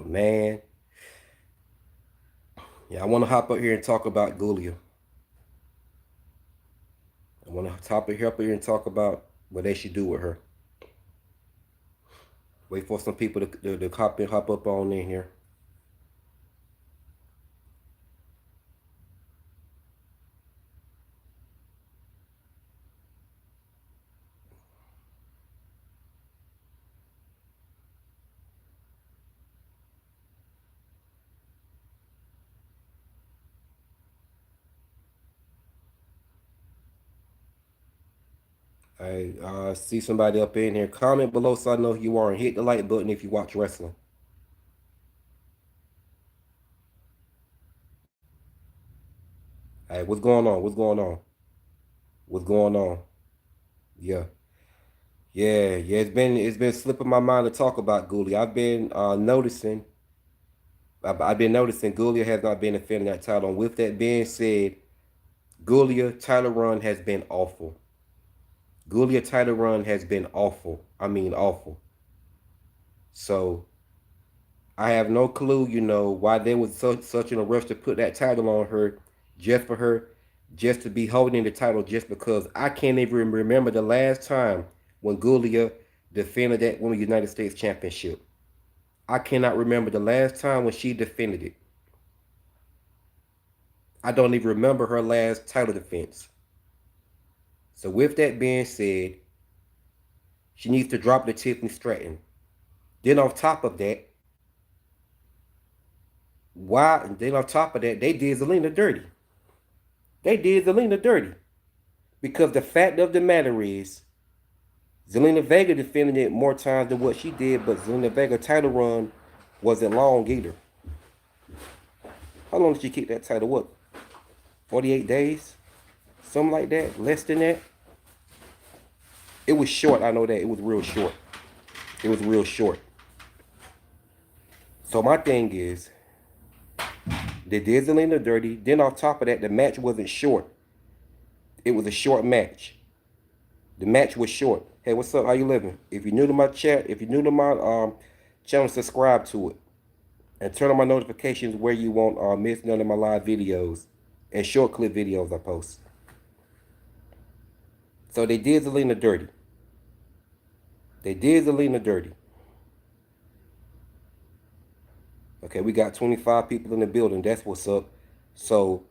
man. Yeah, I want to hop up here and talk about Giulia. I want to hop up here and talk about what they should do with her. Wait for some people to hop up on in here. I see somebody up in here. Comment below so I know who you are, and hit the like button if you watch wrestling. Hey, what's going on? What's going on? What's going on? Yeah, yeah. It's been slipping my mind to talk about Giulia. I've been noticing Giulia has not been defending that title. And with that being said, Giulia title run has been awful. Giulia title run has been awful. I mean awful. So I have no clue, why they was such in a rush to put that title on her, just for her, just to be holding the title, just because I can't even remember the last time when Giulia defended that Women's United States Championship. I cannot remember the last time when she defended it. I don't even remember her last title defense. So with that being said, she needs to drop the Tiffany Stratton. Then on top of that, they did Zelina dirty. They did Zelina dirty. Because the fact of the matter is, Zelina Vega defended it more times than what she did, but Zelina Vega title run wasn't long either. How long did she keep that title up? 48 days? Something like that? Less than that? It was short, I know that. It was real short. It was real short. So my thing is, they did Zelina dirty. Then on top of that, the match wasn't short. It was a short match. The match was short. Hey, what's up? How you living? If you're new to my chat, if you're new to my channel, subscribe to it. And turn on my notifications where you won't miss none of my live videos and short clip videos I post. So they did Zelina dirty. They did Zelina dirty. Okay, we got 25 people in the building. That's what's up. So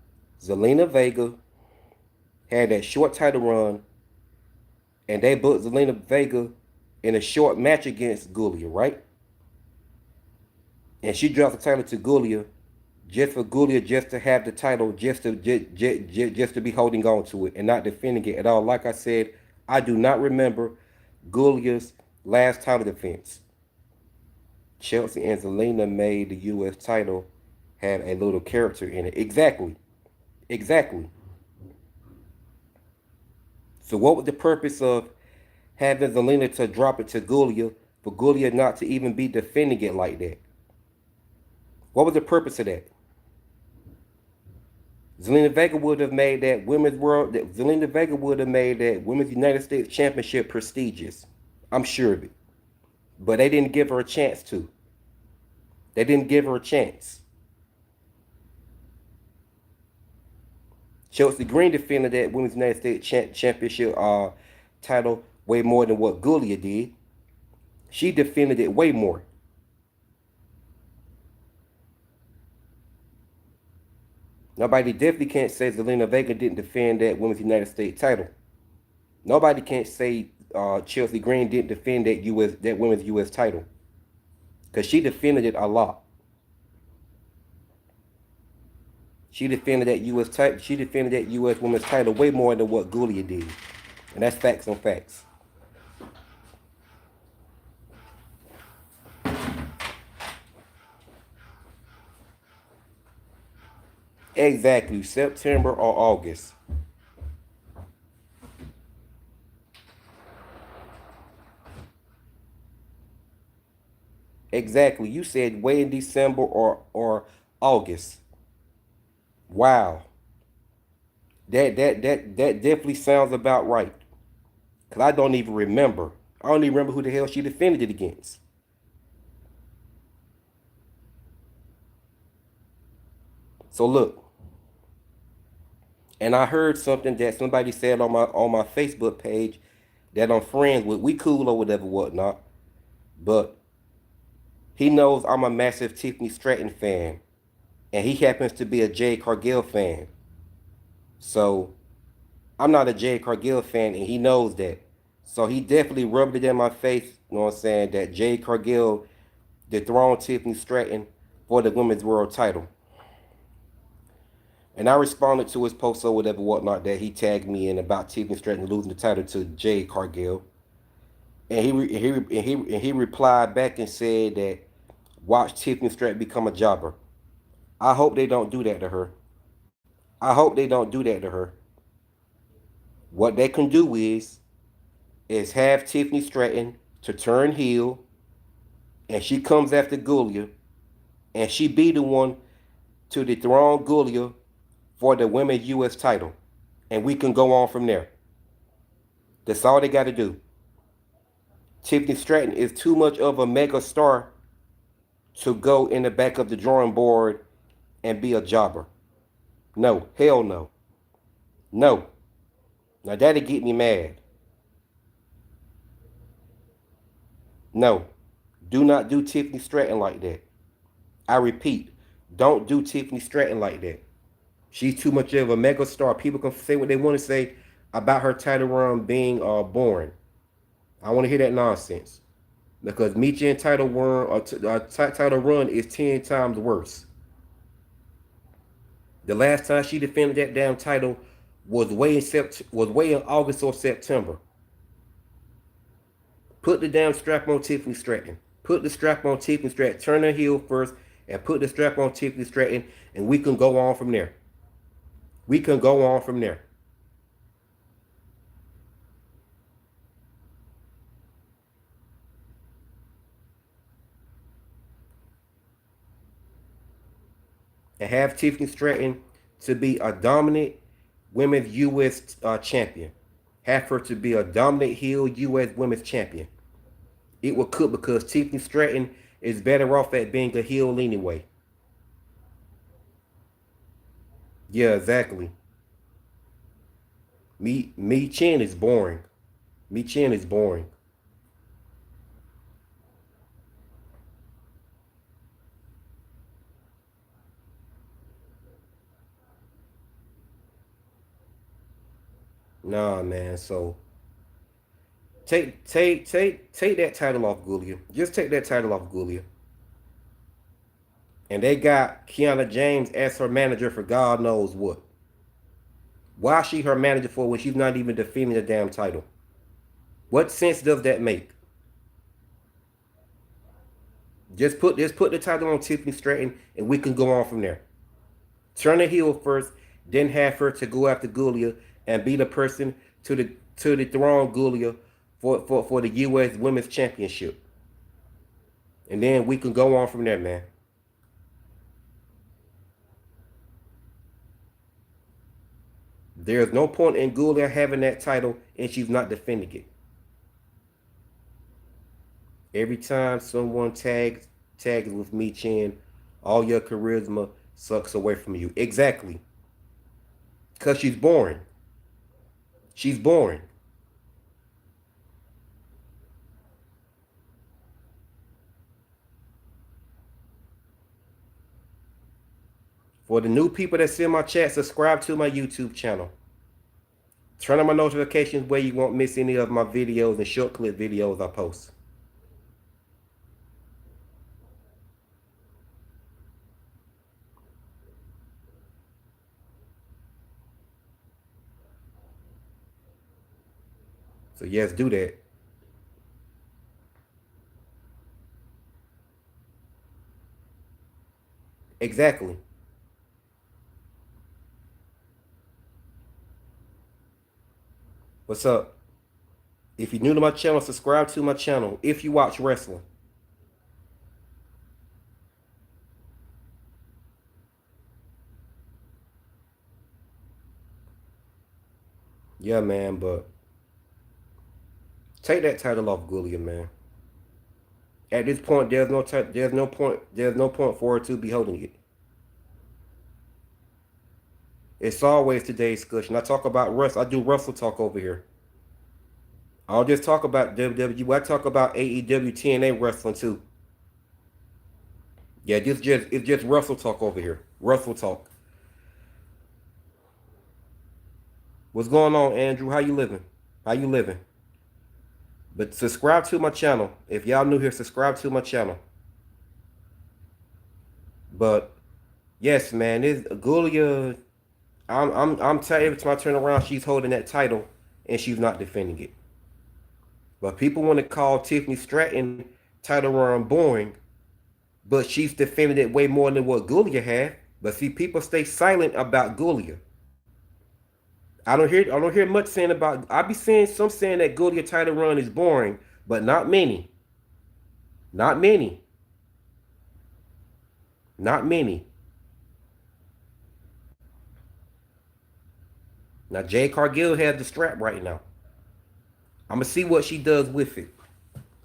Zelina Vega had that short title run, and they booked Zelina Vega in a short match against Giulia, right? And she dropped the title to Giulia just for Giulia just to have the title, just to be holding on to it and not defending it at all. Like I said, I do not remember Giulia's last title defense. Chelsea and Zelina made the U.S. title have a little character in it. Exactly. Exactly. So what was the purpose of having Zelina to drop it to Giulia for Giulia not to even be defending it like that? What was the purpose of that? Zelina Vega would have made that Zelina Vega would have made that Women's United States Championship prestigious. I'm sure of it. But they didn't give her a chance to. They didn't give her a chance. Chelsea Green defended that Women's United States Championship title way more than what Giulia did. She defended it way more. Nobody definitely can't say Zelina Vega didn't defend that Women's United States title. Nobody can't say Chelsea Green didn't defend that Women's U.S. title, because she defended it a lot. She defended that U.S. title. She defended that U.S. Women's title way more than what Giulia did, and that's facts on facts. Exactly, September or August. Exactly, you said way in December or August. Wow, that definitely sounds about right. Cause I don't even remember. I don't even remember who the hell she defended it against. So look, and I heard something that somebody said on my Facebook page that I'm friends with. We cool or whatever, whatnot. But he knows I'm a massive Tiffany Stratton fan, and he happens to be a Jade Cargill fan. So I'm not a Jade Cargill fan, and he knows that. So he definitely rubbed it in my face, you know what I'm saying, that Jade Cargill dethroned Tiffany Stratton for the women's world title. And I responded to his post or whatever, whatnot, that he tagged me in about Tiffany Stratton losing the title to Jade Cargill. And he replied back and said that watch Tiffany Stratton become a jobber. I hope they don't do that to her. I hope they don't do that to her. What they can do is have Tiffany Stratton to turn heel, and she comes after Giulia, and she be the one to dethrone Giulia for the women's U.S. title, and we can go on from there. That's all they got to do. Tiffany Stratton is too much of a mega star to go in the back of the drawing board and be a jobber. No, hell no. No. Now that'll get me mad. No. Do not do Tiffany Stratton like that. I repeat, don't do Tiffany Stratton like that. She's too much of a mega star. People can say what they want to say about her title run being boring. I want to hear that nonsense. Because Michi and title run is 10 times worse. The last time she defended that damn title was way in August or September. Put the damn strap on Tiffany Stratton. Put the strap on Tiffany Stratton. Turn her heel first and put the strap on Tiffany Stratton, and we can go on from there. We can go on from there. And have Tiffany Stratton to be a dominant women's U.S. Champion. Have her to be a dominant heel U.S. women's champion. It will cook because Tiffany Stratton is better off at being a heel anyway. Yeah, exactly. Me Chin is boring. Me Chin is boring. Nah, man. So take that title off Giulia. Just take that title off Giulia. And they got Kiana James as her manager for God knows what. Why is she her manager for when she's not even defending the damn title? What sense does that make? Just put the title on Tiffany Stratton and we can go on from there. Turn the heel first, then have her to go after Giulia and be the person to the throne Giulia for the US Women's Championship. And then we can go on from there, man. There's no point in Giulia having that title and she's not defending it. Every time someone tags with me, Chin, all your charisma sucks away from you. Exactly. Because she's boring. She's boring. For the new people that see my chat, subscribe to my YouTube channel. Turn on my notifications where you won't miss any of my videos and short clip videos I post. So yes, do that. Exactly. What's up? If you're new to my channel, subscribe to my channel if you watch wrestling. Yeah, man, but take that title off Giulia, man. At this point, there's no point for her to be holding it. It's always today's discussion. I talk about Russ. I do Russell talk over here. I don't just talk about WWE. I talk about AEW, TNA wrestling too. Yeah, this just it's just Russell talk over here. Russell talk. What's going on, Andrew? How you living? How you living? But subscribe to my channel. If y'all new here, subscribe to my channel. But yes, man, this Giulia. I'm telling you, every time I turn around, she's holding that title and she's not defending it. But people want to call Tiffany Stratton title run boring, but she's defended it way more than what Giulia had. But see, people stay silent about Giulia. I don't hear much saying about. I be seeing some saying that Giulia title run is boring, but not many. Not many. Not many. Now Jade Cargill has the strap right now. I'm gonna see what she does with it.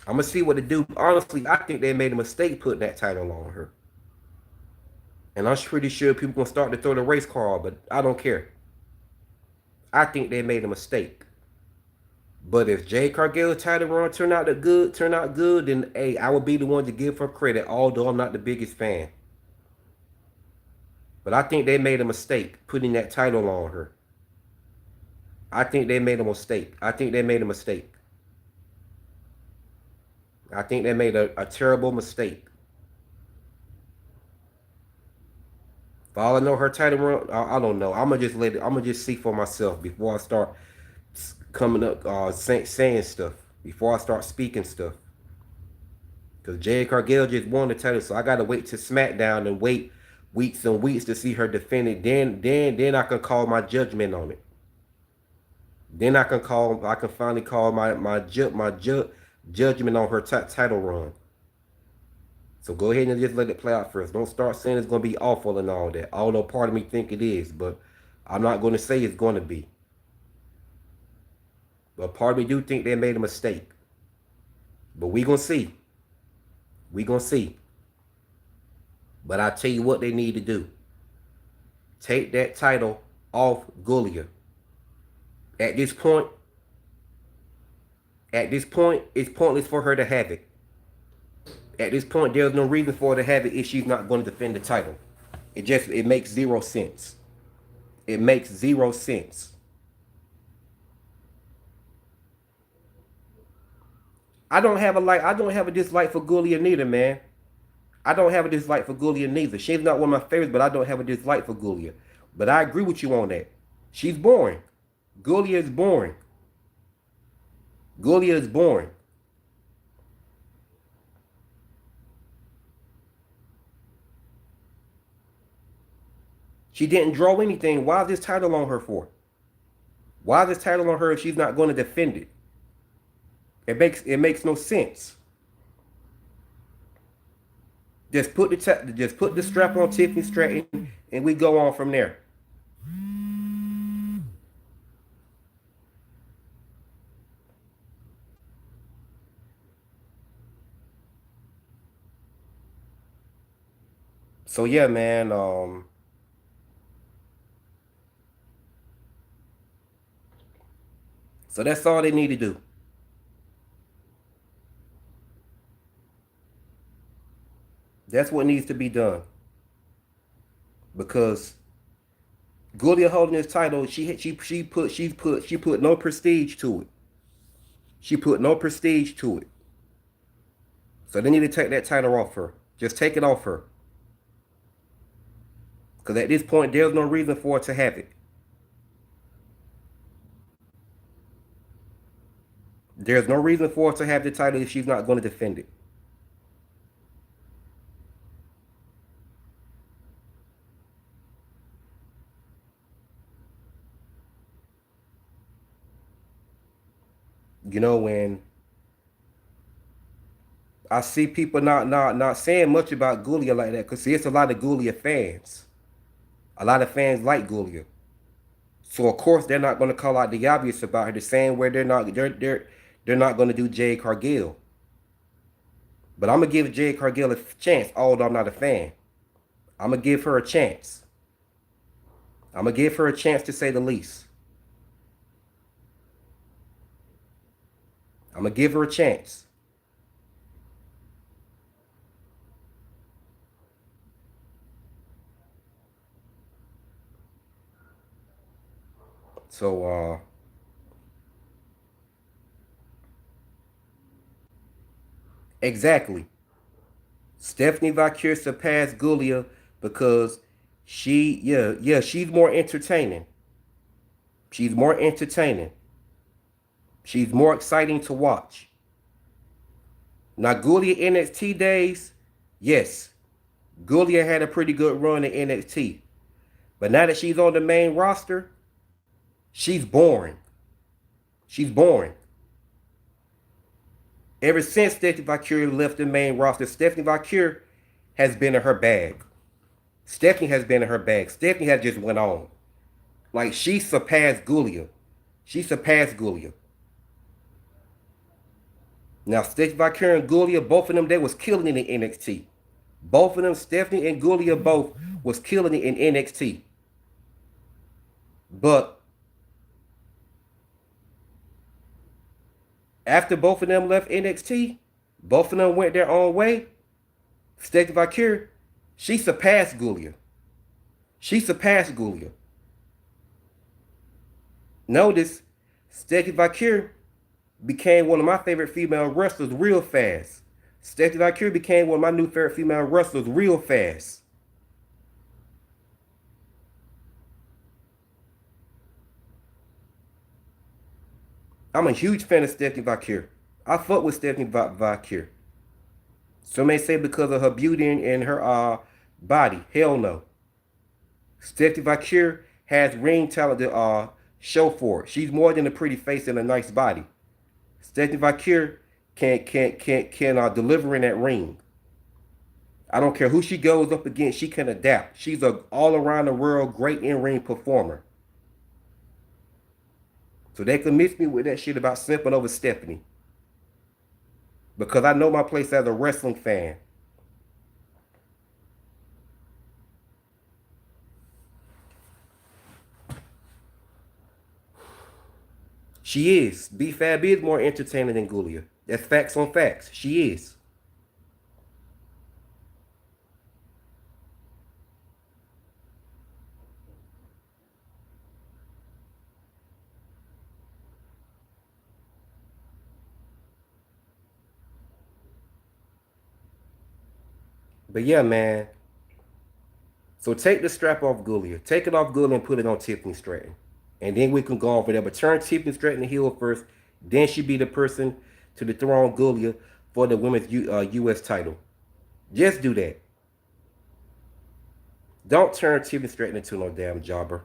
I'm gonna see what to do. Honestly, I think they made a mistake putting that title on her. And I'm pretty sure people gonna start to throw the race card, but I don't care. I think they made a mistake. But if Jade Cargill title run turn out good, then hey, I would be the one to give her credit, although I'm not the biggest fan. But I think they made a mistake putting that title on her. I think they made a mistake. I think they made a mistake. I think they made a terrible mistake. For all I know, her title run, I don't know. I'm gonna just let it. I'm gonna just see for myself before I start coming up, saying stuff. Before I start speaking stuff. Cause Jade Cargill just won the title, so I gotta wait to SmackDown and wait weeks and weeks to see her defend it. Then I can call my judgment on it. Then I can finally call my judgment on her title run. So go ahead and just let it play out first. Don't start saying it's gonna be awful and all that. Although part of me think it is, but I'm not gonna say it's gonna be. But part of me do think they made a mistake. But we gonna see. We gonna see. But I tell you what they need to do. Take that title off Giulia. At this point, it's pointless for her to have it. At this point, there's no reason for her to have it if she's not going to defend the title. It makes zero sense. It makes zero sense. I don't have a dislike for Giulia neither, man. I don't have a dislike for Giulia neither. She's not one of my favorites, but I don't have a dislike for Giulia. But I agree with you on that. She's boring. Giulia is boring. Giulia is boring. She didn't draw anything. Why is this title on her for? Why is this title on her if she's not going to defend it? It makes no sense. Just put the strap on Tiffany Stratton, and we go on from there. So yeah, man. So that's all they need to do. That's what needs to be done. Because Giulia holding this title, she put no prestige to it. She put no prestige to it. So they need to take that title off her. Just take it off her. Because at this point, there's no reason for her to have it. There's no reason for her to have the title if she's not going to defend it. You know, when I see people not saying much about Giulia like that, because it's a lot of Giulia fans. A lot of fans like Giulia. So of course they're not going to call out the obvious about her the same way they're not going to do Jade Cargill. But I'm gonna give Jade Cargill a chance, although I'm not a fan. I'm gonna give her a chance. I'm gonna give her a chance to say the least. I'm gonna give her a chance. So exactly. Stephanie Valkyrie surpassed Giulia because she's more entertaining. She's more entertaining. She's more exciting to watch. Now Giulia NXT days, yes, Giulia had a pretty good run in NXT. But now that she's on the main roster, she's boring. She's boring. Ever since Stephanie Valkyrie left the main roster, Stephanie Valkyrie has been in her bag. Stephanie has been in her bag. Stephanie has just went on. Like she surpassed Giulia. She surpassed Giulia. Now Stephanie Valkyrie and Giulia, both of them, they was killing it in NXT. Both of them, Stephanie and Giulia, both was killing it in NXT. But after both of them left NXT, both of them went their own way. Stephanie Valkyrie, she surpassed Giulia. She surpassed Giulia. Notice, Stephanie Valkyrie became one of my favorite female wrestlers real fast. Stephanie Valkyrie became one of my new favorite female wrestlers real fast. I'm a huge fan of Stephanie Valkyrie. I fuck with Stephanie Valkyrie. Some may say because of her beauty and her body. Hell no. Stephanie Valkyrie has ring talent to show for it. She's more than a pretty face and a nice body. Stephanie Valkyrie can deliver in that ring. I don't care who she goes up against, she can adapt. She's a all around the world great in ring performer. So they can miss me with that shit about simping over Stephanie. Because I know my place as a wrestling fan. She is. B-Fab is more entertaining than Giulia. That's facts on facts. She is. But yeah, man. So take the strap off Giulia. Take it off Giulia and put it on Tiffany Stratton. And then we can go on for that. But turn Tiffany Stratton heel first. Then she be the person to dethrone Giulia for the women's U.S. title. Just do that. Don't turn Tiffany Stratton into no damn jobber.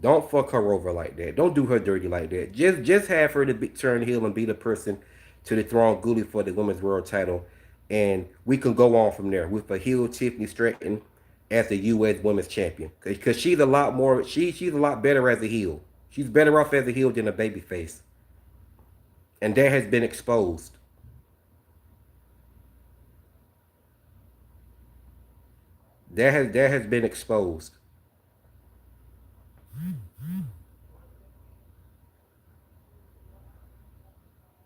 Don't fuck her over like that. Don't do her dirty like that. Just have her to turn heel and be the person to dethrone Giulia for the women's world title. And we can go on from there with a heel Tiffany Stratton as the U.S. Women's Champion. Because she's a lot more, she's a lot better as a heel. She's better off as a heel than a babyface. And that has been exposed. That has been exposed.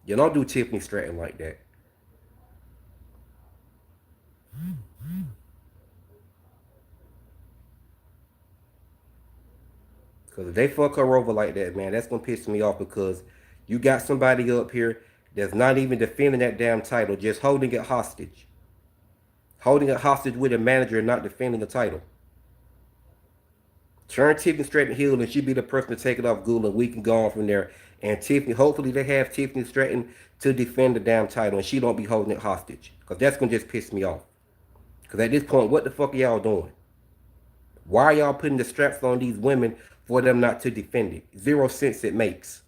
You don't do Tiffany Stratton like that. Because if they fuck her over like that, man, that's going to piss me off because you got somebody up here that's not even defending that damn title, just holding it hostage. Holding it hostage with a manager and not defending the title. Turn Tiffany Stratton heel and she be the person to take it off Giulia and we can go on from there. And Tiffany, hopefully they have Tiffany Stratton to defend the damn title and she don't be holding it hostage. Because that's going to just piss me off. Because at this point, what the fuck are y'all doing? Why are y'all putting the straps on these women for them not to defend it? Zero sense it makes.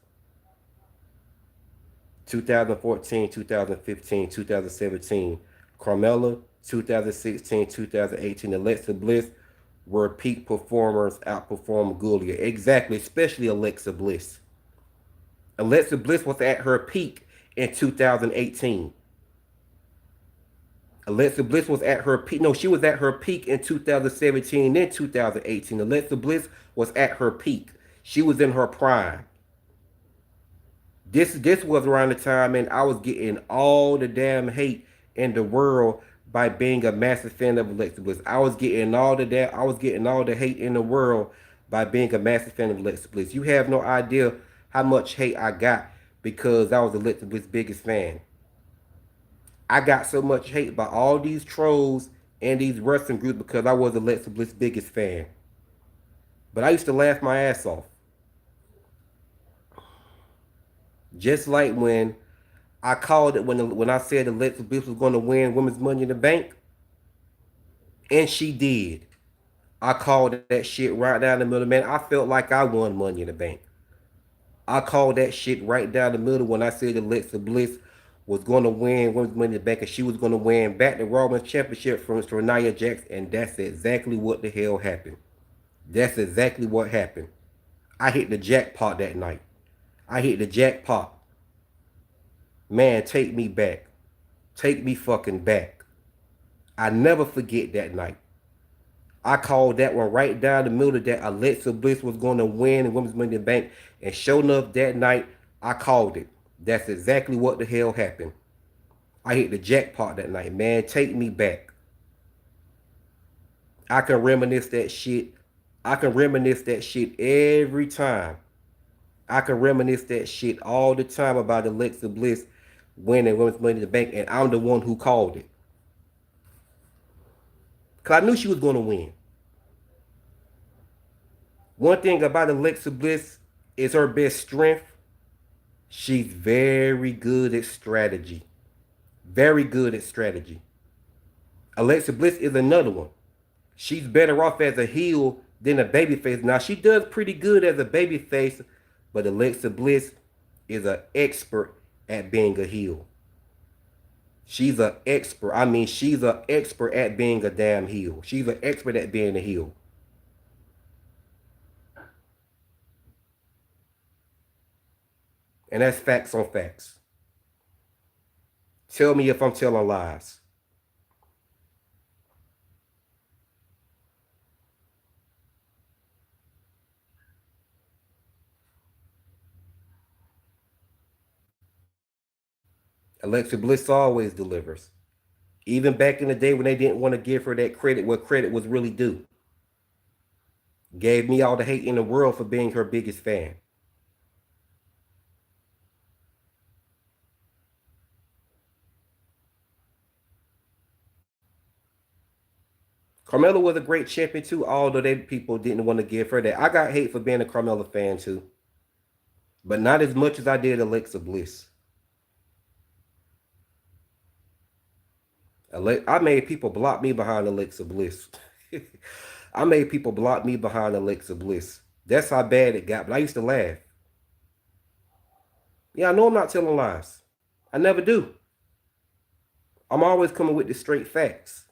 2014, 2015, 2017, Carmella, 2016, 2018, Alexa Bliss were peak performers, outperformed Giulia. Exactly, especially Alexa Bliss. Alexa Bliss was at her peak in 2018. Alexa Bliss was at her peak. No, she was at her peak in 2017 and 2018. Alexa Bliss was at her peak. She was in her prime. This was around the time, and I was getting all the damn hate in the world by being a massive fan of Alexa Bliss. I was getting all the hate in the world by being a massive fan of Alexa Bliss. You have no idea how much hate I got because I was Alexa Bliss' biggest fan. I got so much hate by all these trolls and these wrestling groups because I was Alexa Bliss' biggest fan. But I used to laugh my ass off. Just like when I called it when I said Alexa Bliss was going to win Women's Money in the Bank, and she did. I called that shit right down the middle, man. I felt like I won Money in the Bank. I called that shit right down the middle when I said Alexa Bliss was going to win Women's Money in the Bank, and she was going to win back the Raw Women's Championship from Nia Jax, and that's exactly what the hell happened. That's exactly what happened. I hit the jackpot that night. I hit the jackpot. Man, take me back. Take me fucking back. I never forget that night. I called that one right down the middle that Alexa Bliss was going to win in Women's Money in the Bank. And sure enough, that night, I called it. That's exactly what the hell happened. I hit the jackpot that night. Man, take me back. I can reminisce that shit. I can reminisce that shit every time. I can reminisce that shit all the time about Alexa Bliss winning Women's Money in the Bank, and I'm the one who called it. Because I knew she was going to win. One thing about Alexa Bliss is her best strength. She's very good at strategy. Very good at strategy. Alexa Bliss is another one. She's better off as a heel than a babyface. Now, she does pretty good as a babyface, but Alexa Bliss is an expert at being a heel. She's an expert. I mean, she's an expert at being a damn heel. She's an expert at being a heel. And that's facts on facts. Tell me if I'm telling lies. Alexa Bliss always delivers. Even back in the day when they didn't want to give her that credit where credit was really due. Gave me all the hate in the world for being her biggest fan. Carmella was a great champion too, although they people didn't want to give her that. I got hate for being a Carmella fan too, but not as much as I did Alexa Bliss. I made people block me behind Alexa Bliss. I made people block me behind Alexa Bliss. That's how bad it got, but I used to laugh. Yeah, I know I'm not telling lies. I never do. I'm always coming with the straight facts.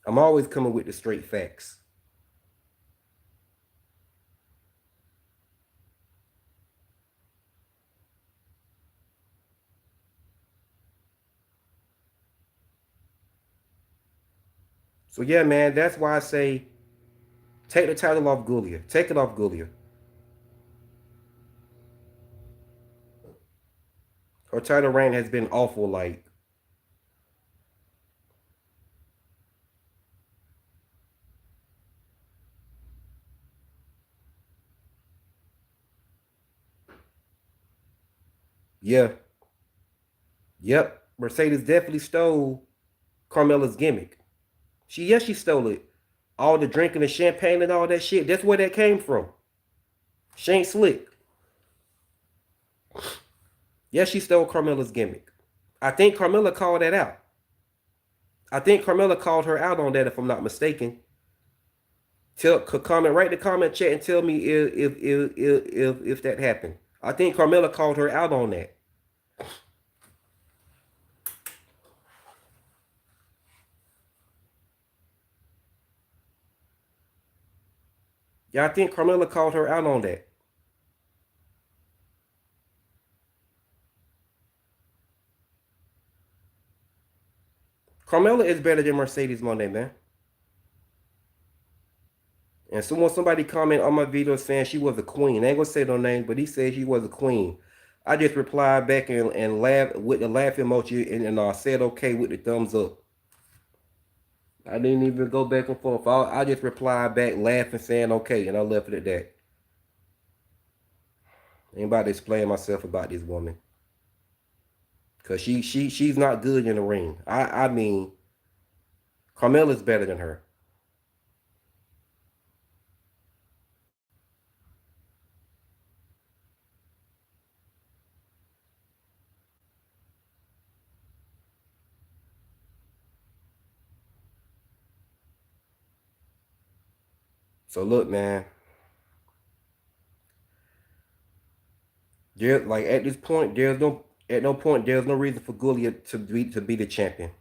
I'm always coming with the straight facts. So yeah, man, that's why I say take the title off Giulia. Take it off Giulia. Her title reign has been awful. Like, yeah, yep. Mercedes definitely stole Carmella's gimmick. She stole it. All the drinking and champagne and all that shit. That's where that came from. She ain't slick. Yes, she stole Carmella's gimmick. I think Carmella called that out. I think Carmella called her out on that, if I'm not mistaken. Comment, write the comment chat and tell me if that happened. I think Carmella called her out on that. Yeah, I think Carmella called her out on that. Carmella is better than Mercedes Monday, man. And somebody comment on my video saying she was a queen. I ain't gonna say no name, but he said she was a queen. I just replied back and laughed with the laugh emoji and I said okay with the thumbs up. I didn't even go back and forth. I just replied back laughing saying okay and I left it at that. Ain't about to explain myself about this woman. Cause she's not good in the ring. I mean Carmella's better than her. So look, man, there like at this point, there's no reason for Giulia to be the champion.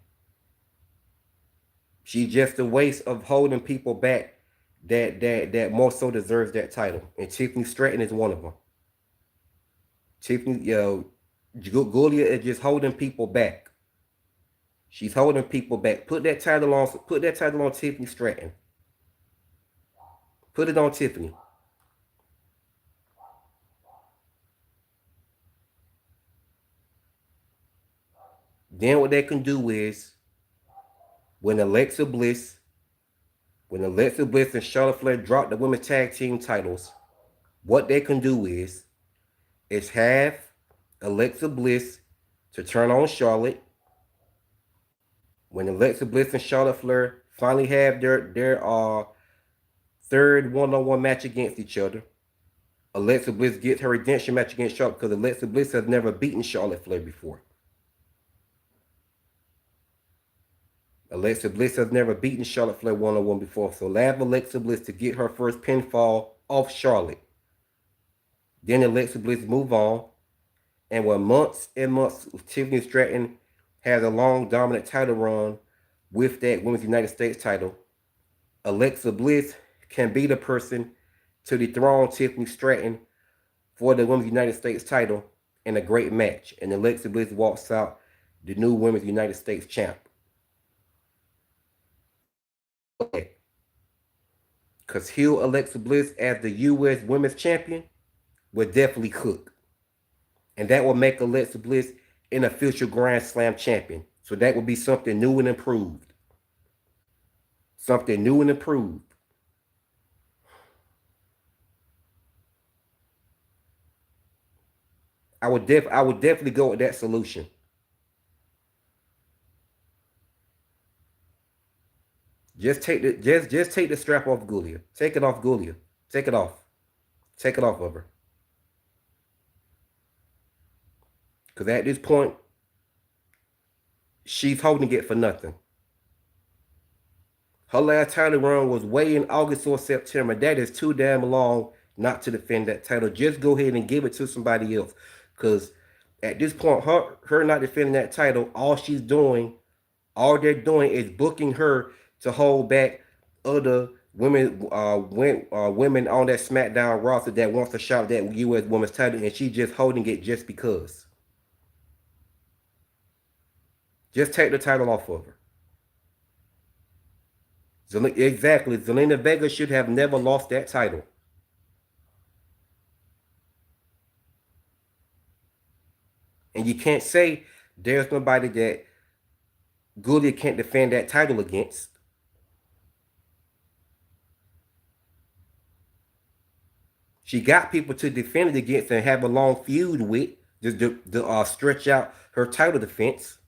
She's just a waste of holding people back that more so deserves that title. And Tiffany Stratton is one of them. Tiffany, Giulia is just holding people back. She's holding people back. Put that title on Tiffany Stratton. Put it on Tiffany. Then what they can do is when Alexa Bliss, and Charlotte Flair drop the women's tag team titles, what they can do is have Alexa Bliss to turn on Charlotte. When Alexa Bliss and Charlotte Flair finally have their third one-on-one match against each other, Alexa Bliss gets her redemption match against Charlotte because Alexa Bliss has never beaten Charlotte Flair before. Alexa Bliss has never beaten Charlotte Flair one-on-one before, so have Alexa Bliss to get her first pinfall off Charlotte. Then Alexa Bliss move on, and when months and months, Tiffany Stratton has a long dominant title run with that Women's United States title, Alexa Bliss can be the person to dethrone Tiffany Stratton for the Women's United States title in a great match. And Alexa Bliss walks out the new Women's United States champ. Because heel Alexa Bliss as the U.S. Women's Champion would definitely cook. And that will make Alexa Bliss an official Grand Slam champion. So that would be something new and improved. Something new and improved. I would definitely go with that solution. Just take the strap off Giulia. Take it off Giulia. Take it off. Take it off of her. Because at this point, she's holding it for nothing. Her last title run was way in August or September. That is too damn long not to defend that title. Just go ahead and give it to somebody else. Because at this point, her not defending that title, all they're doing is booking her to hold back other women on that SmackDown roster that wants to shot that U.S. Women's title, and she's just holding it just because. Just take the title off of her. Exactly. Zelina Vega should have never lost that title. And you can't say there's nobody that Giulia can't defend that title against. She got people to defend it against and have a long feud with just to stretch out her title defense.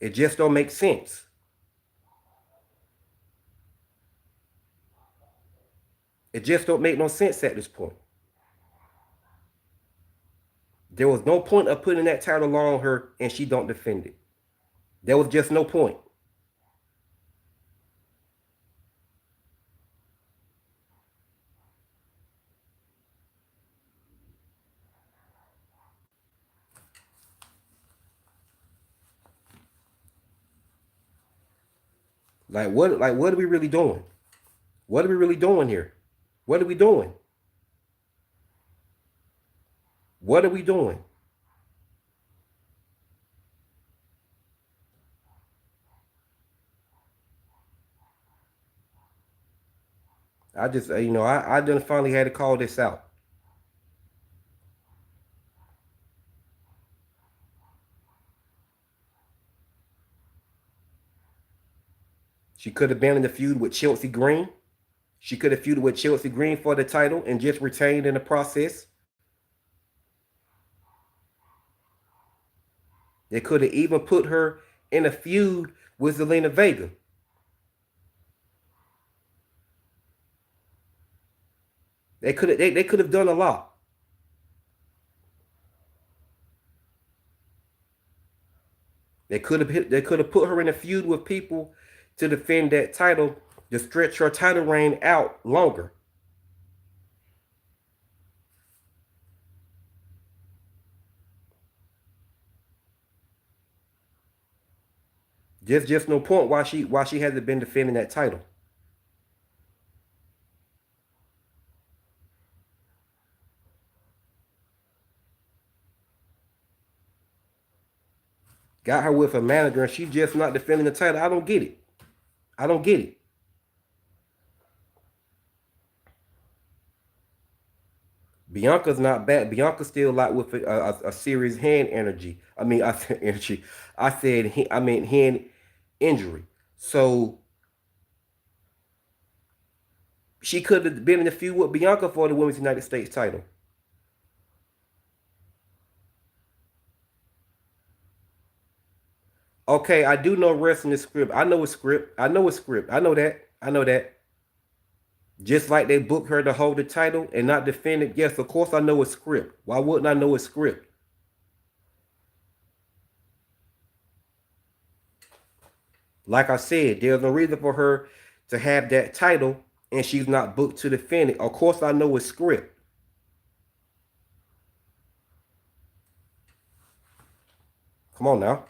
It just don't make sense. It just don't make no sense at this point. There was no point of putting that title on her and she don't defend it. There was just no point. What are we really doing? What are we really doing here? What are we doing? What are we doing? I just I done finally had to call this out. She could have been in the feud with Chelsea Green. She could have feuded with Chelsea Green for the title and just retained in the process. They could have even put her in a feud with Zelina Vega. They could have done a lot. They could have put her in a feud with people to defend that title to stretch her title reign out longer. Just no point why she hasn't been defending that title. Got her with a manager and she's just not defending the title. I don't get it. I don't get it. Bianca's not bad. Bianca's still like with a serious hand energy. I mean, I said energy. I mean hand injury. So she could have been in a feud with Bianca for the Women's United States title. Okay, I do know wrestling is script. I know it's script. I know it's script. I know that. I know that. Just like they booked her to hold the title and not defend it. Yes, of course I know it's script. Why wouldn't I know it's script? Like I said, there's no reason for her to have that title and she's not booked to defend it. Of course I know it's script. Come on now.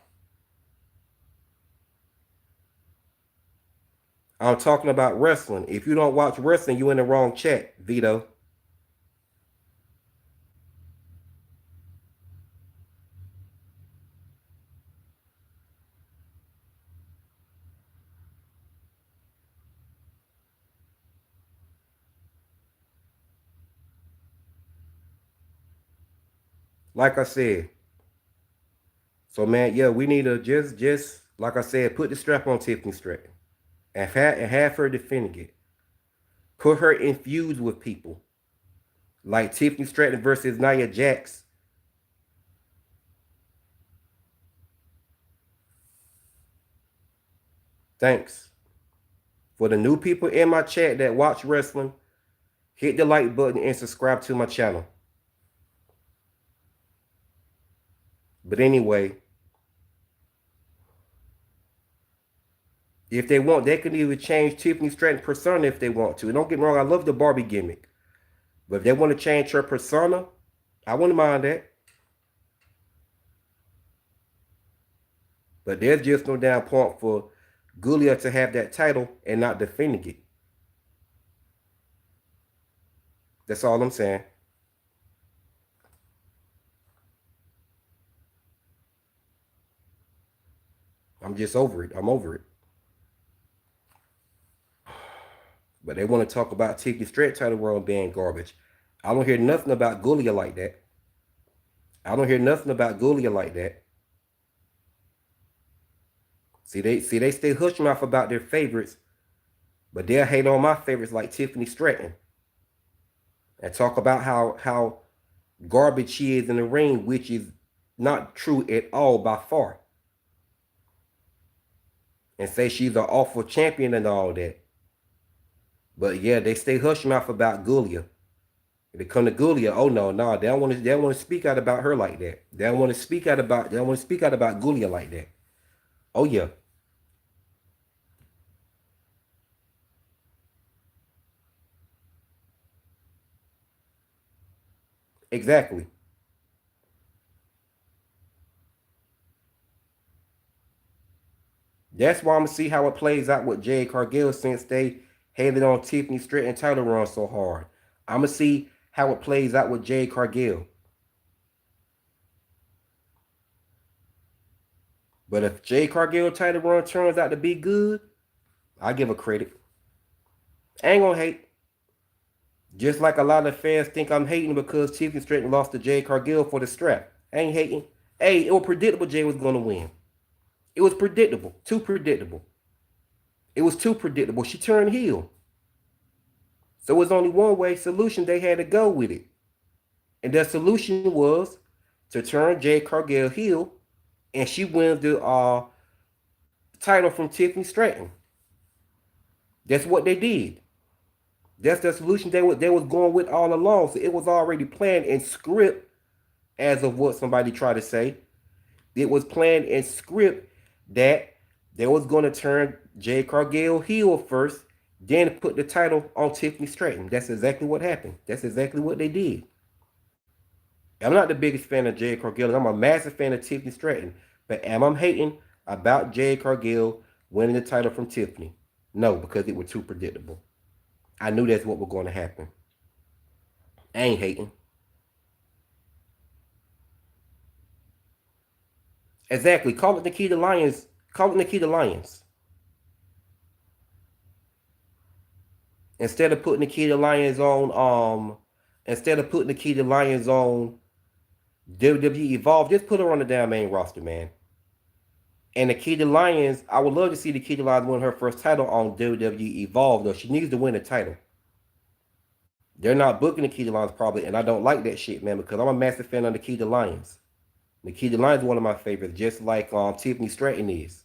I'm talking about wrestling. If you don't watch wrestling, you in the wrong chat, Vito. Like I said. So man, yeah, we need to just like I said, put the strap on Tiffany Stratton and have her defending it. Put her in feuds with people like Tiffany Stratton versus Nia Jax. Thanks. For the new people in my chat that watch wrestling, hit the like button and subscribe to my channel. But anyway, if they want, they can even change Tiffany Stratton's persona if they want to. Don't get me wrong, I love the Barbie gimmick. But if they want to change her persona, I wouldn't mind that. But there's just no damn point for Giulia to have that title and not defending it. That's all I'm saying. I'm just over it. I'm over it. But they want to talk about Tiffany Stratton title world being garbage. I don't hear nothing about Giulia like that. I don't hear nothing about Giulia like that. See they stay hush mouth about their favorites, but they'll hate on my favorites like Tiffany Stratton and talk about how garbage she is in the ring, which is not true at all by far. And say she's an awful champion and all that. But yeah, they stay hush mouth about Giulia. If they come to Giulia, oh no, they don't want to speak out about her like that. They don't want to speak out about Giulia like that. Oh yeah, exactly. That's why I'm gonna see how it plays out with Jade Cargill since they hated on Tiffany Stratton title run so hard. I'm gonna see how it plays out with Jade Cargill. But if Jade Cargill title run turns out to be good, I give her credit. I ain't gonna hate. Just like a lot of fans think I'm hating because Tiffany Stratton lost to Jade Cargill for the strap. I ain't hating. Hey, it was predictable Jade was gonna win. It was predictable. Too predictable. It was too predictable. She turned heel. So it was only one way solution. They had to go with it. And the solution was to turn Jade Cargill heel and she wins the title from Tiffany Stratton. That's what they did. That's the solution they was going with all along. So it was already planned in script, as of what somebody tried to say. It was planned in script that they was going to turn Jade Cargill heel first, then put the title on Tiffany Stratton. That's exactly what happened. That's exactly what they did. I'm not the biggest fan of Jade Cargill. I'm a massive fan of Tiffany Stratton. But am I hating about Jade Cargill winning the title from Tiffany? No, because it was too predictable. I knew that's what was going to happen. I ain't hating. Exactly. Call it Nikita Lyons. Call it Nikita Lyons. Instead of putting Nikita Lyons on WWE Evolve, just put her on the damn main roster, man. And Nikita Lyons, I would love to see Nikita Lyons win her first title on WWE Evolve, though. She needs to win a title. They're not booking Nikita Lyons probably, and I don't like that shit, man, because I'm a massive fan of Nikita Lyons. Nikita Lyons is one of my favorites, just like Tiffany Stratton is.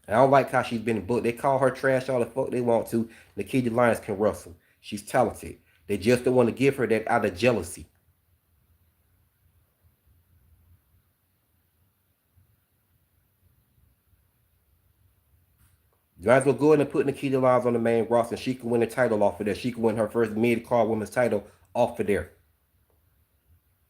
And I don't like how she's been booked. They call her trash all the fuck they want to. Nikita Lyons can wrestle. She's talented. They just don't want to give her that out of jealousy. You might as well go ahead and put Nikita Lyons on the main roster. And she can win the title off of there. She can win her first mid-card women's title off of there.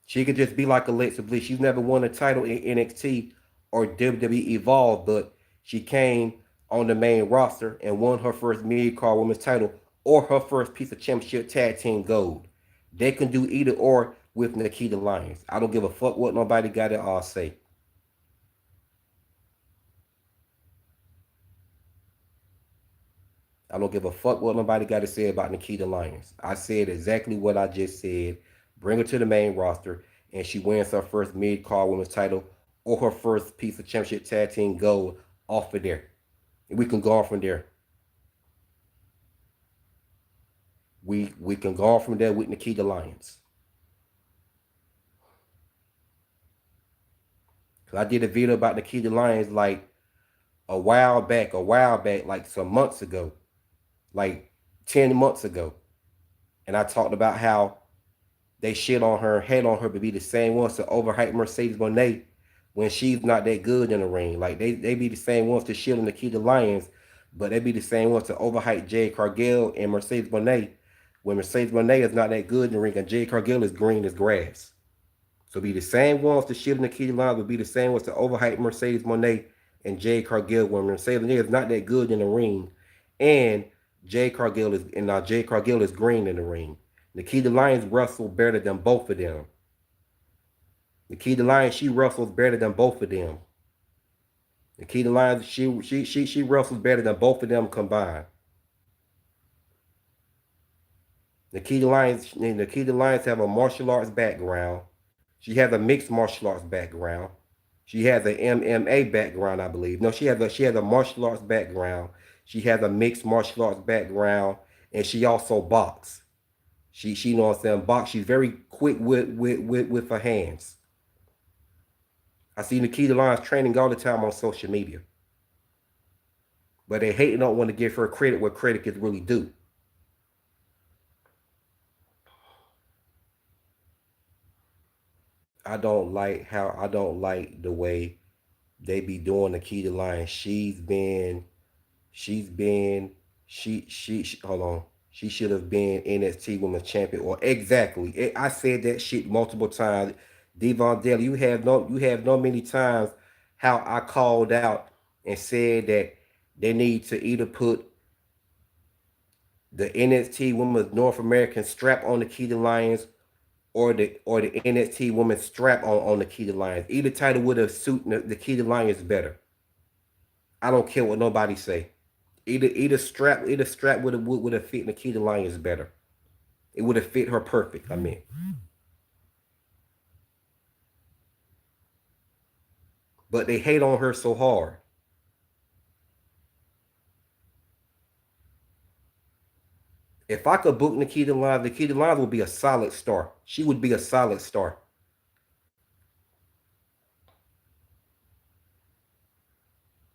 She could just be like Alexa Bliss. She's never won a title in NXT or WWE Evolve, but she came on the main roster and won her first mid-card women's title or her first piece of championship tag team gold. They can do either or with Nikita Lyons. I don't give a fuck what nobody got to say. I don't give a fuck what nobody got to say about Nikita Lyons. I said exactly what I just said. Bring her to the main roster, and she wins her first mid-card women's title or her first piece of championship tag team gold off of there. And we can go on from there. We can go on from there with Nikita Lyons. Cause I did a video about Nikita Lyons like a while back, like some months ago, like 10 months ago. And I talked about how they shit on her, hate on her, but be the same ones to overhype Mercedes Moné when she's not that good in the ring. Like they be the same ones to shit on Nikita Lyons, but they be the same ones to overhype Jade Cargill and Mercedes Moné when Mercedes Moné is not that good in the ring and Jade Cargill is green as grass. So be the same ones to shit on Nikita Lyons, but be the same ones to overhype Mercedes Moné and Jade Cargill when Mercedes Moné is not that good in the ring, and Jade Cargill is green in the ring. Nikita Lyons wrestles better than both of them. Nikita Lyons, she wrestles better than both of them. Nikita Lyons, she wrestles better than both of them combined. Nikita Lyons have a martial arts background. She has a mixed martial arts background. She has an MMA background, I believe. No, she has a martial arts background. She has a mixed martial arts background, and she also boxes. She knows what I'm saying, box. She's very quick with her hands. I see Nikita Lyons training all the time on social media. But they hate and don't want to give her credit where credit is really due. I don't like the way they be doing Nikita Lyons. She hold on. She should have been NXT Women's Champion or exactly. I said that shit multiple times. Devon Dale, you have no many times how I called out and said that they need to either put the NXT Women's North American strap on Nikita Lyons or the NXT Women's strap on Nikita Lyons. Either title would have suited Nikita Lyons better. I don't care what nobody say. Either strap would have fit Nikita Lyons better. It would have fit her perfect. I mean, but they hate on her so hard. If I could book Nikita Lyons would be a solid star. She would be a solid star.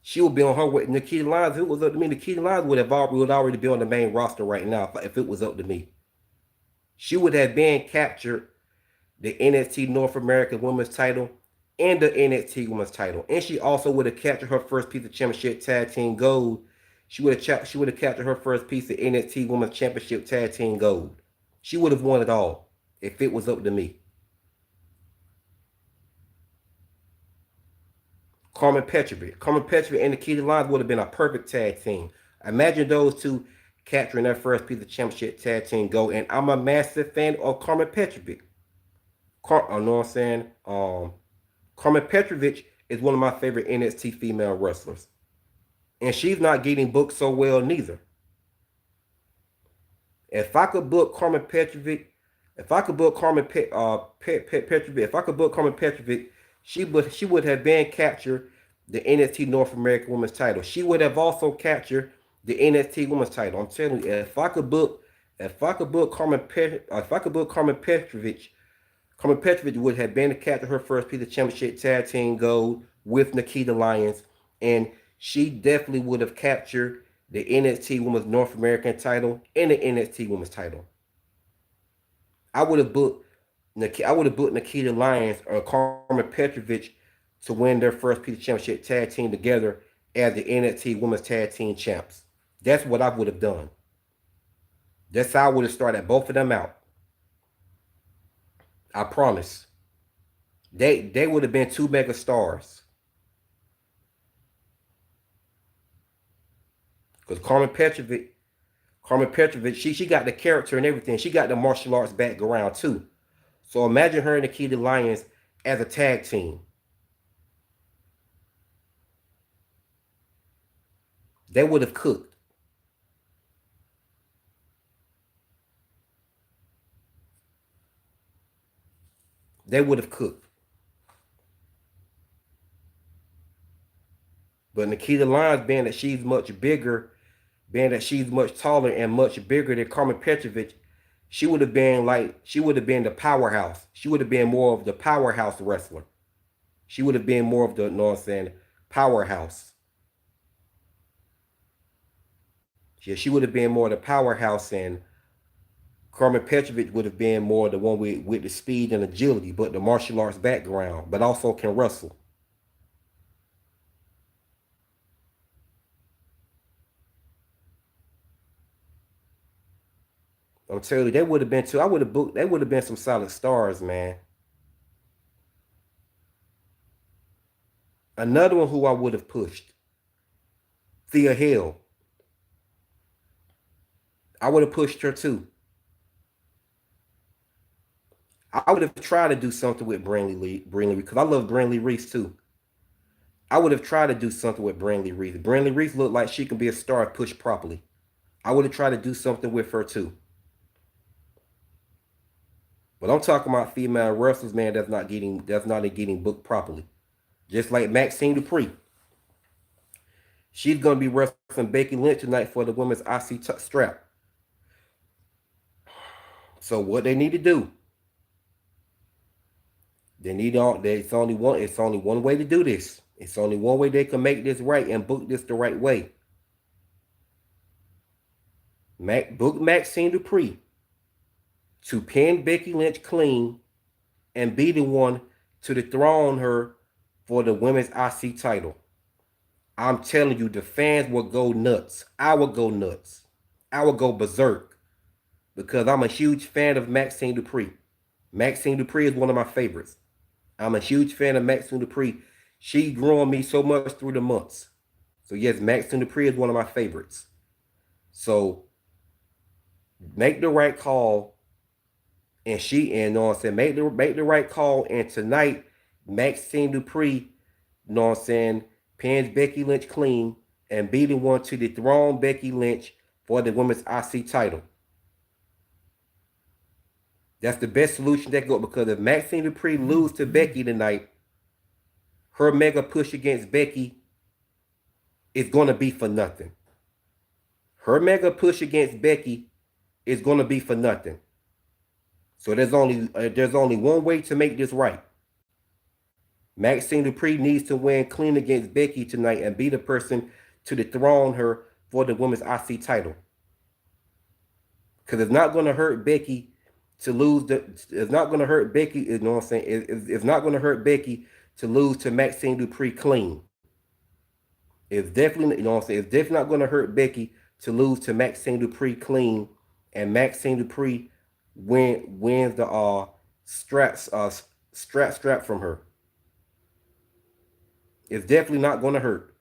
She would be on her way. Nikita Lyons, if it was up to me, Nikita Lyons would already be on the main roster right now if it was up to me. She would have been captured the NXT North American Women's title and the NXT Women's title. And she also would have captured her first piece of championship tag team gold. She would have captured her first piece of NXT Women's Championship tag team gold. She would have won it all if it was up to me. Carmen Petrovic and Nikita Lyons would have been a perfect tag team. Imagine those two capturing their first piece of championship tag team gold. And I'm a massive fan of Carmen Petrovic. You know what I'm saying? Carmen Petrovic is one of my favorite NXT female wrestlers. And she's not getting booked so well neither. If I could book Carmen Petrovic, if I could book Carmen Petrovic, if I could book Carmen Petrovic, she would have been captured the NXT North American Women's title. She would have also captured the NXT Women's title. I'm telling you, if I could book Carmen Petrovic, Carmen Petrovic would have been to capture her first piece of championship tag team gold with Nikita Lyons, and she definitely would have captured the NXT Women's North American title and the NXT Women's title. I would have booked Nikita Lyons or Carmen Petrovic to win their first piece of championship tag team together as the NXT Women's Tag Team Champs. That's what I would have done. That's how I would have started both of them out. I promise. They would have been two mega stars. Because Carmen Petrovic, she got the character and everything. She got the martial arts background too. So imagine her and Nikita Lyons as a tag team. They would have cooked. They would have cooked. But Nikita Lyons, being that she's much taller and much bigger than Carmen Petrovic, she would have been the powerhouse. She would have been more of the powerhouse wrestler. She would have been more of the, you know what I'm saying, powerhouse. Yeah, she would have been more the powerhouse, and Carmen Petrovic would have been more the one with the speed and agility, but the martial arts background, but also can wrestle. I'm telling you, they would have been too. I would have booked. They would have been some solid stars, man. Another one who I would have pushed, Thea Hill. I would have pushed her too. I would have tried to do something with Brandley because I love Brandley Reese too. I would have tried to do something with Brandley Reese. Brandley Reese looked like she can be a star if pushed properly. I would have tried to do something with her too. But I'm talking about female wrestlers, man, that's not getting booked properly. Just like Maxine Dupree. She's gonna be wrestling Becky Lynch tonight for the women's strap. So what they need to do, they need all it's only one way to do this. It's only one way they can make this right and book this the right way. Book Maxine Dupree to pin Becky Lynch clean and be the one to dethrone her for the women's IC title. I'm telling you, the fans will go nuts. I will go nuts. I will go berserk because I'm a huge fan of Maxine Dupree. Maxine Dupree is one of my favorites. I'm a huge fan of Maxine Dupree. She grew on me so much through the months. So yes, Maxine Dupree is one of my favorites. So make the right call, and you know what I'm saying, make the right call, and tonight Maxine Dupree, you know what I'm saying, pins Becky Lynch clean and be the one to dethrone Becky Lynch for the women's IC title. That's the best solution that go, because if Maxine Dupree lose to Becky tonight, her mega push against Becky is going to be for nothing. Her mega push against Becky is going to be for nothing. So there's only one way to make this right. Maxine Dupree needs to win clean against Becky tonight and be the person to dethrone her for the women's IC title. Because it's not going to hurt Becky to lose the. It's not going to hurt Becky. You know what I'm saying? It's not going to hurt Becky to lose to Maxine Dupree clean. It's definitely, you know what I'm saying, it's definitely not going to hurt Becky to lose to Maxine Dupree clean, and Maxine Dupree wins the strap from her. It's definitely not going to hurt.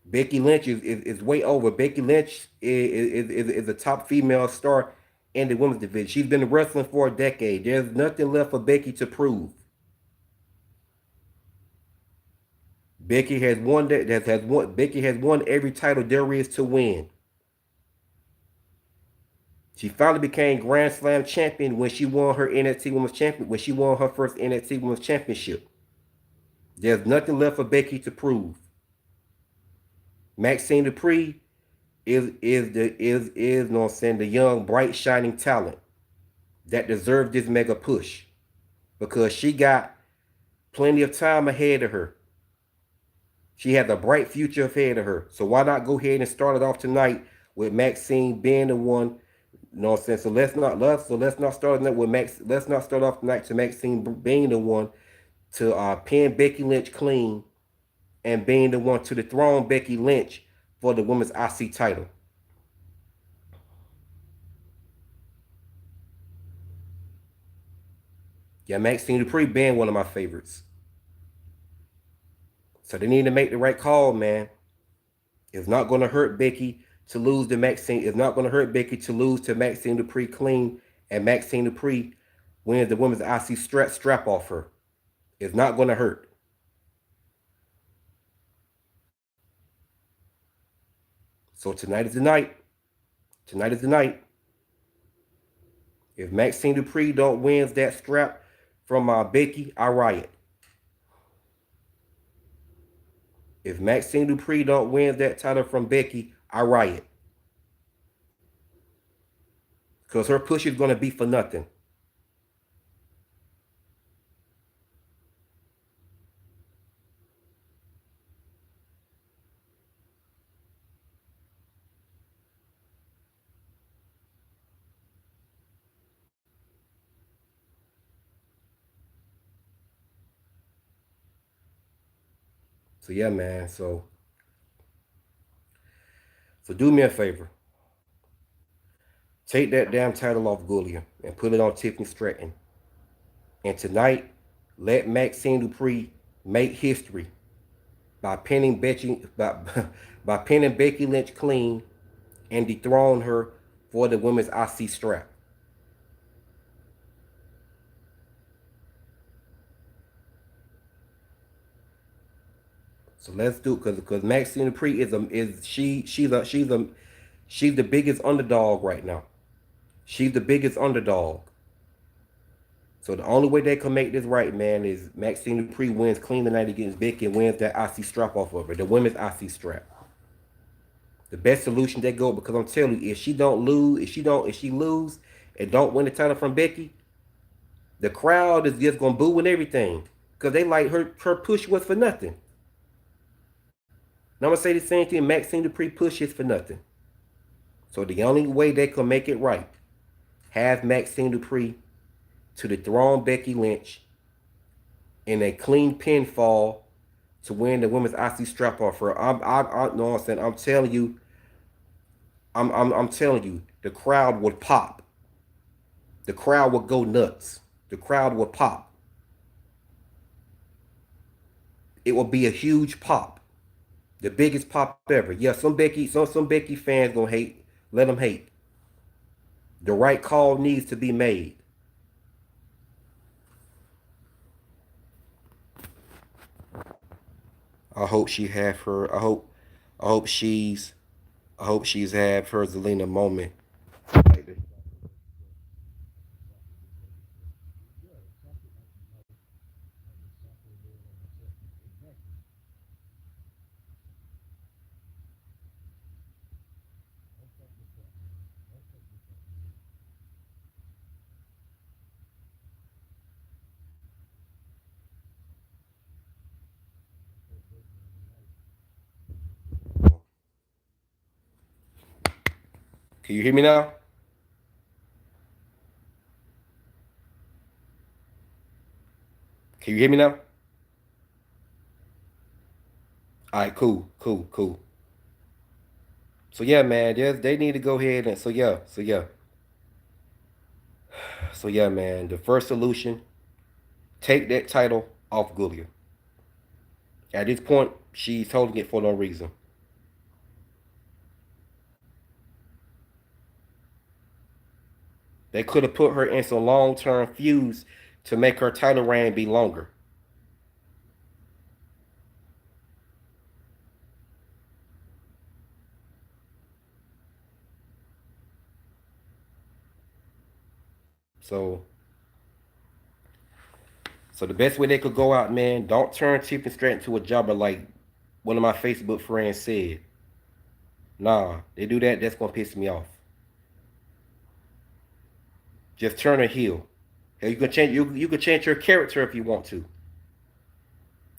Becky Lynch is way over. Becky Lynch is a top female star in the women's division. She's been wrestling for a decade. There's nothing left for Becky to prove. Becky has won that has won. Becky has won every title there is to win. She finally became Grand Slam champion when she won her NXT Women's Champion. When she won her first NXT Women's Championship. There's nothing left for Becky to prove. Maxine Dupree you know what I'm saying, the young, bright, shining talent that deserved this mega push, because she got plenty of time ahead of her. She has a bright future ahead of her. So why not go ahead and start it off tonight with Maxine being the one? You know what I'm saying? Let's not start it with Max. Let's not start off tonight to Maxine being the one to pin Becky Lynch clean and being the one to dethrone Becky Lynch for the women's IC title. Yeah, Maxine Dupree being one of my favorites. So they need to make the right call, man. It's not going to hurt Becky to lose to Maxine. It's not going to hurt Becky to lose to Maxine Dupree clean, and Maxine Dupree wins the women's IC strap off her. It's not going to hurt. So tonight is the night. Tonight is the night. If Maxine Dupree don't wins that strap from Becky, I riot. If Maxine Dupree don't win that title from Becky, I riot. Because her push is going to be for nothing. So yeah, man. So do me a favor. Take that damn title off Giulia and put it on Tiffany Stratton. And tonight, let Maxine Dupree make history by pinning Becky by pinning Becky Lynch clean and dethrone her for the women's IC strap. So let's do it, because Maxine Dupree she's the biggest underdog right now. She's the biggest underdog. So the only way they can make this right, man, is Maxine Dupree wins clean tonight against Becky and wins that IC strap off of her, the women's IC strap. The best solution they go, because I'm telling you, if she lose and don't win the title from Becky, the crowd is just gonna boo and everything, because they like her push was for nothing. Now I'm gonna say the same thing. Maxine Dupree push is for nothing. So the only way they can make it right, have Maxine Dupree to dethrone Becky Lynch in a clean pinfall to win the women's IC strap off her. I know what I'm saying. I'm telling you, the crowd would pop. The crowd would go nuts. The crowd would pop. it will be a huge pop, the biggest pop ever. Yeah, some Becky fans gonna hate. Let them hate. The right call needs to be made. I hope she have her. I hope she's. I hope she's have her Zelina moment. Like this. Can you hear me now? Can you hear me now? All right, cool, cool, cool. So yeah, man, they need to go ahead and so yeah, man. The first solution: take that title off Giulia. At this point, she's holding it for no reason. They could have put her in some long-term feuds to make her title reign be longer. So, so the best way they could go out, man, don't turn Tiffany straight into a jobber like one of my Facebook friends said. Nah, they do that, that's gonna piss me off. Just turn her heel. Hell, you can change her character if you want to.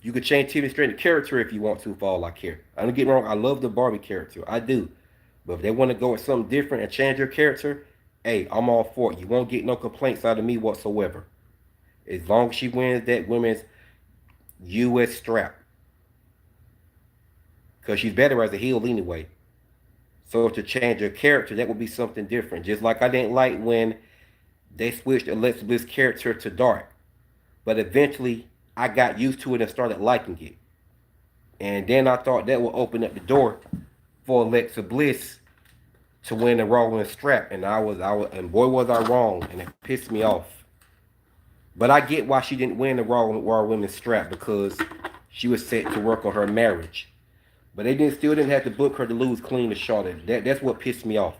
You could change Tiffany Stratton's character if you want to, for all I care. I don't get me wrong, I love the Barbie character. I do. But if they want to go with something different and change your character, hey, I'm all for it. You won't get no complaints out of me whatsoever. As long as she wins that women's US strap. Because she's better as a heel anyway. So to change her character, that would be something different. Just like I didn't like when they switched Alexa Bliss' character to dark. But eventually, I got used to it and started liking it. And then I thought that would open up the door for Alexa Bliss to win the Raw Women's strap, and and boy was I wrong, and it pissed me off. But I get why she didn't win the Raw Women's strap because she was set to work on her marriage. But they still didn't have to book her to lose clean to Charlotte. That's what pissed me off.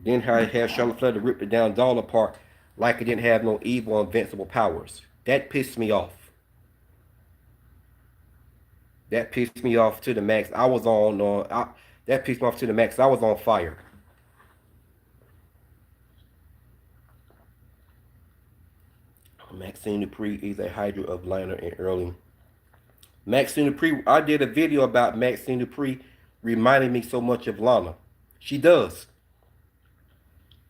Then how have Charlotte Flair to rip the down doll apart like it didn't have no evil or invincible powers. That pissed me off. That pissed me off to the max. I was on. That pissed me off to the max. I was on fire. Maxine Dupree is a Hydra of Liner and Early. Maxine Dupree, I did a video about Maxine Dupree reminding me so much of Lana. She does.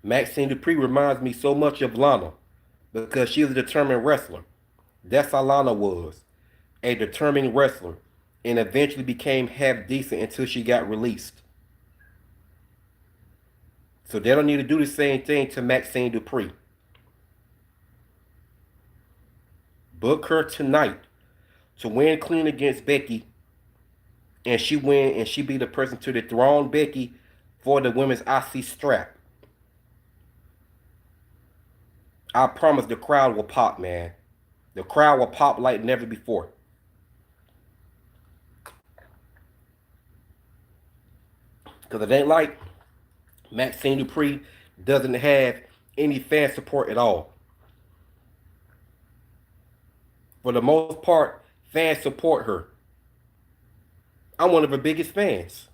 Maxine Dupree reminds me so much of Lana because she's a determined wrestler. That's how Lana was. A determined wrestler. And eventually became half decent until she got released. So they don't need to do the same thing to Maxine Dupree. Book her tonight to win clean against Becky, and she be the person to dethrone Becky for the women's IC strap. I promise the crowd will pop, man. The crowd will pop like never before. Because it ain't like Maxine Dupree doesn't have any fan support at all. For the most part, fans support her. I'm one of her biggest fans.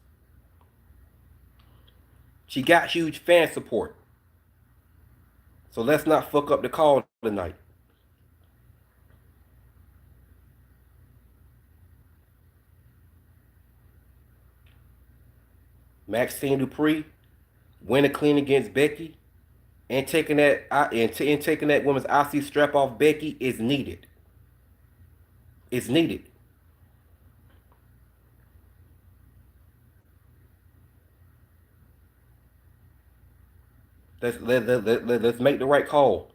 She got huge fan support. So let's not fuck up the call tonight. Maxine Dupree winning clean against Becky and taking that woman's IC strap off Becky is needed. It's needed. Let's make the right call.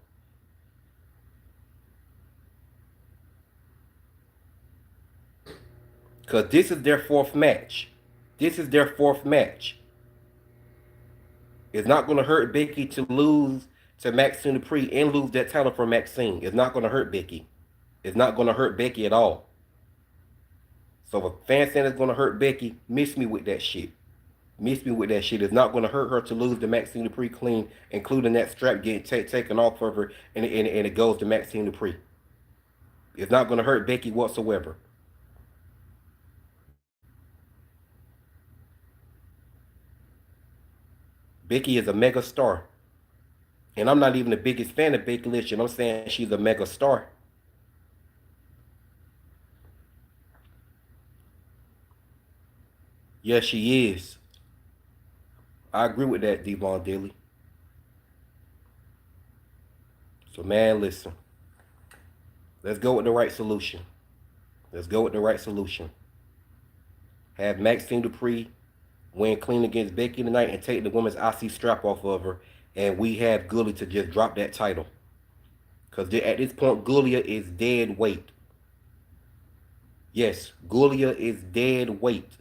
Because this is their fourth match. This is their fourth match. It's not going to hurt Becky to lose to Maxine Dupree and lose that title for Maxine. It's not going to hurt Becky. It's not going to hurt Becky at all. So if fans saying it's going to hurt Becky, miss me with that shit. Miss me with that shit. It's not going to hurt her to lose to Maxine Dupree clean, including that strap getting taken off of her, and it goes to Maxine Dupree. It's not going to hurt Becky whatsoever. Becky is a mega star. And I'm not even the biggest fan of Becky Lynch, and I'm saying she's a mega star. Yes, she is. I agree with that, Devon Daly. So, man, listen. Let's go with the right solution. Let's go with the right solution. Have Maxine Dupree win clean against Becky tonight and take the women's IC strap off of her. And we have Giulia to just drop that title. Because at this point, Giulia is dead weight. Yes, Giulia is dead weight.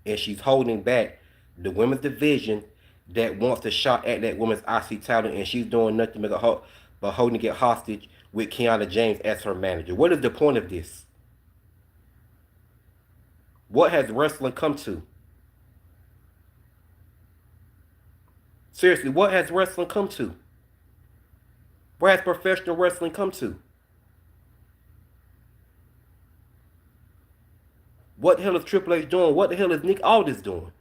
And she's holding back the women's division that wants a shot at that women's IC title. And she's doing nothing but holding it hostage with Kiana James as her manager. What is the point of this? What has wrestling come to? Seriously, what has wrestling come to? Where has professional wrestling come to? What the hell is Triple H doing? What the hell is Nick Aldis doing?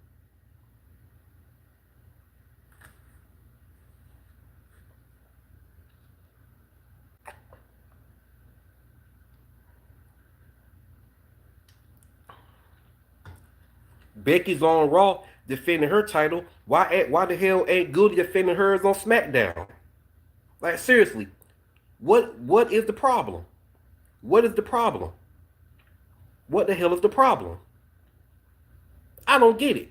Becky's on Raw defending her title. Why the hell ain't Giulia defending hers on SmackDown? Like, seriously, what is the problem? What is the problem? What the hell is the problem? I don't get it.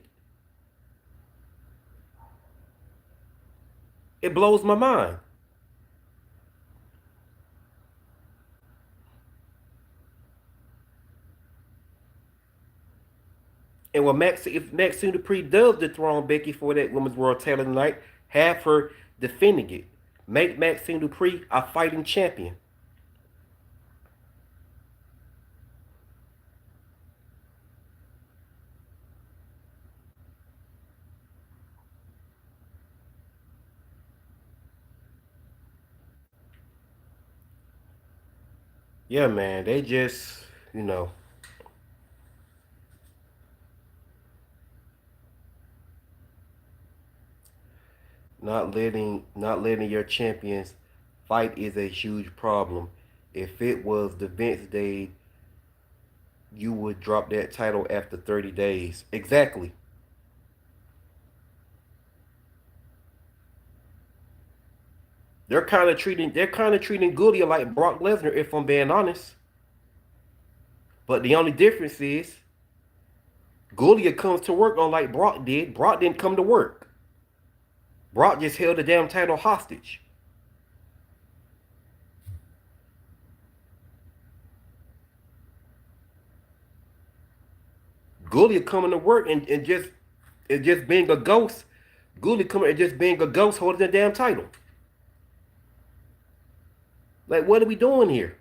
It blows my mind. And if Maxine Dupree does dethrone Becky for that Women's World title tonight, have her defending it. Make Maxine Dupree a fighting champion. Yeah, man, they just, you know, not letting your champions fight is a huge problem. If it was the Vince Day, you would drop that title after 30 days. Exactly. They're kind of treating Giulia like Brock Lesnar, if I'm being honest. But the only difference is Giulia comes to work on like Brock did. Brock didn't come to work. Brock just held the damn title hostage. Giulia coming to work and just being a ghost. Giulia coming and just being a ghost holding the damn title. Like, what are we doing here?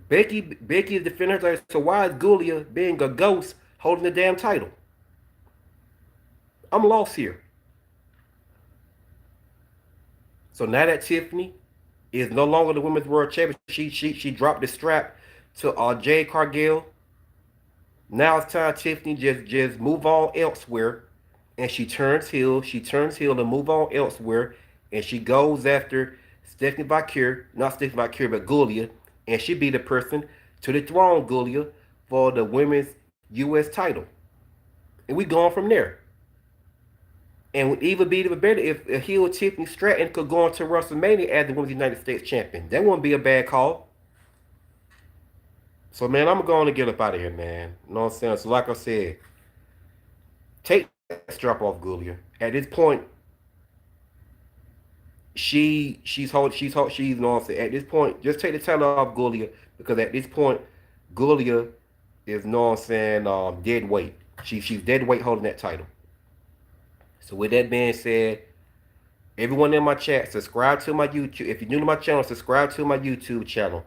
Becky is defending her title. So why is Giulia being a ghost holding the damn title? I'm lost here. So now that Tiffany is no longer the women's world champion, she dropped the strap to Jade Cargill. Now it's time Tiffany just move on elsewhere, and she turns heel. She turns heel and move on elsewhere, and she goes after Stephanie Bakir, not Stephanie Bakir, but Giulia, and she be the person to dethrone Giulia for the women's U.S. title, and we going from there. And would even be even better if a heel Tiffany Stratton could go on to WrestleMania as the Women's United States Champion. That wouldn't be a bad call. So, man, I'm going to get up out of here, man. You know what I'm saying? So, like I said, take that strap off Giulia. At this point, she's you know what I'm saying? At this point, just take the title off Giulia, because at this point, Giulia is, know what I'm saying, dead weight. She's dead weight holding that title. So with that being said, everyone in my chat, subscribe to my YouTube. If you're new to my channel, subscribe to my YouTube channel.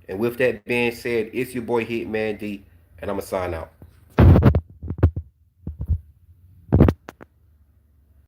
And with that being said, it's your boy Hitman D, and I'm going to sign out.